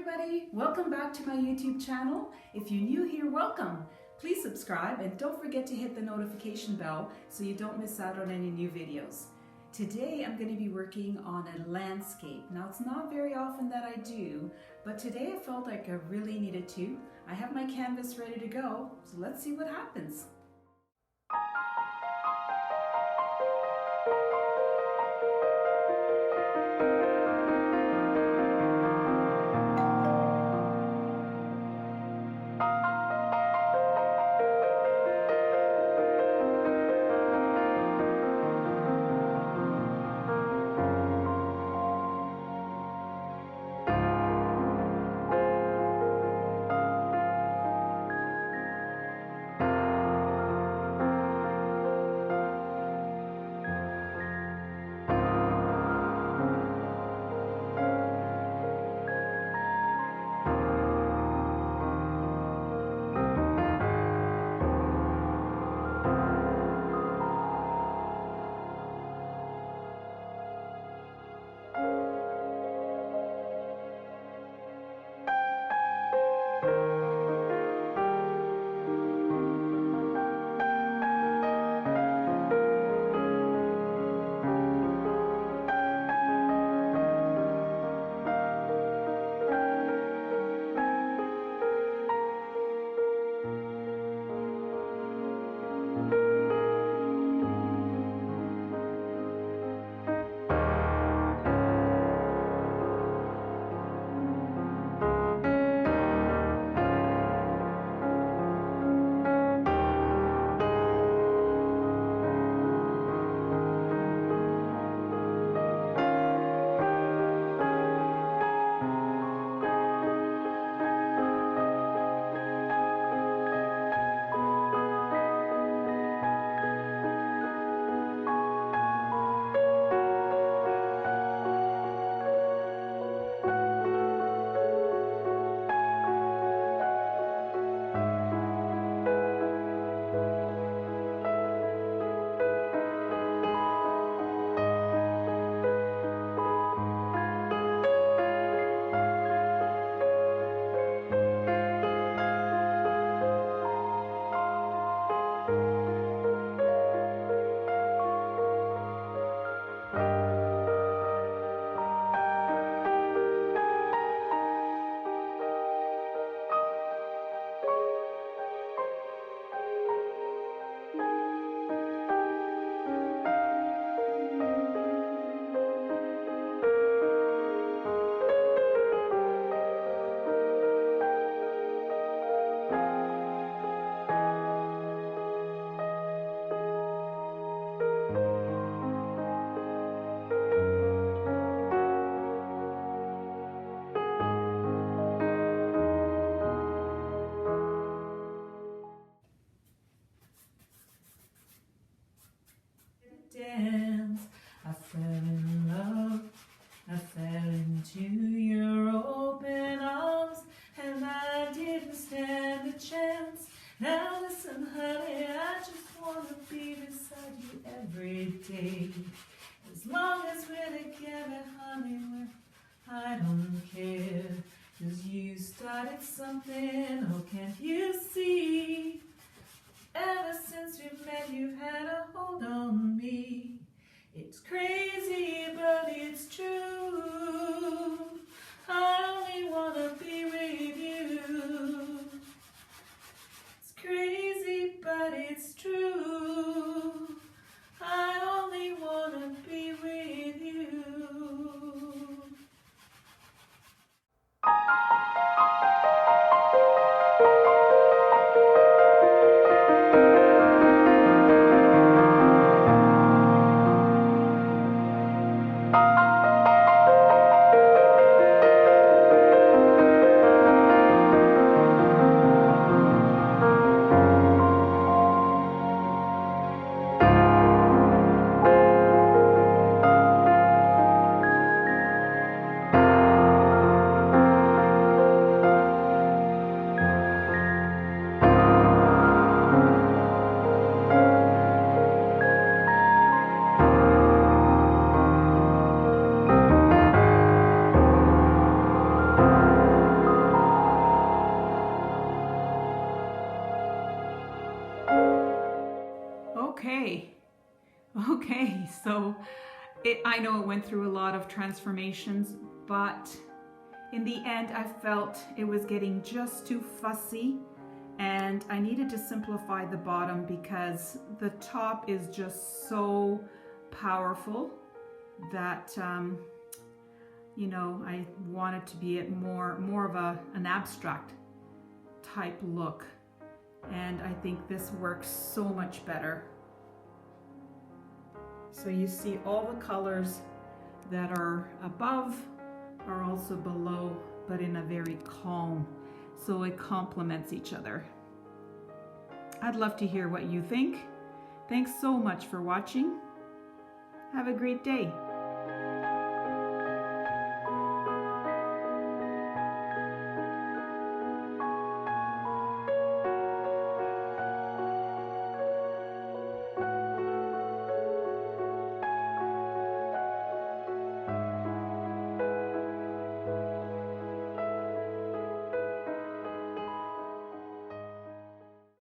everybody, welcome back to my YouTube channel. If you're new here, welcome. Please subscribe and don't forget to hit the notification bell so you don't miss out on any new videos. Today I'm going to be working on a landscape. Now it's not very often that I do, but today I felt like I really needed to. I have my canvas ready to go, so let's see what happens. Dance. I fell in love, I fell into your open arms, and I didn't stand a chance. Now listen, honey, I just wanna be beside you every day. As long as we're together, honey, I don't care. 'Cause you started something, oh can't you see? Ever since we've met, you've had a hold on me. It's crazy, but it's true. I only wanna be with you. It's crazy, but it's true. I only wanna be with you. Okay, so I know it went through a lot of transformations, but in the end I felt it was getting just too fussy and I needed to simplify the bottom because the top is just so powerful that you know, I wanted to be more of an abstract type look, and I think this works so much better. So you see all the colors that are above are also below, but in a very calm, so it complements each other. I'd love to hear what you think. Thanks so much for watching. Have a great day.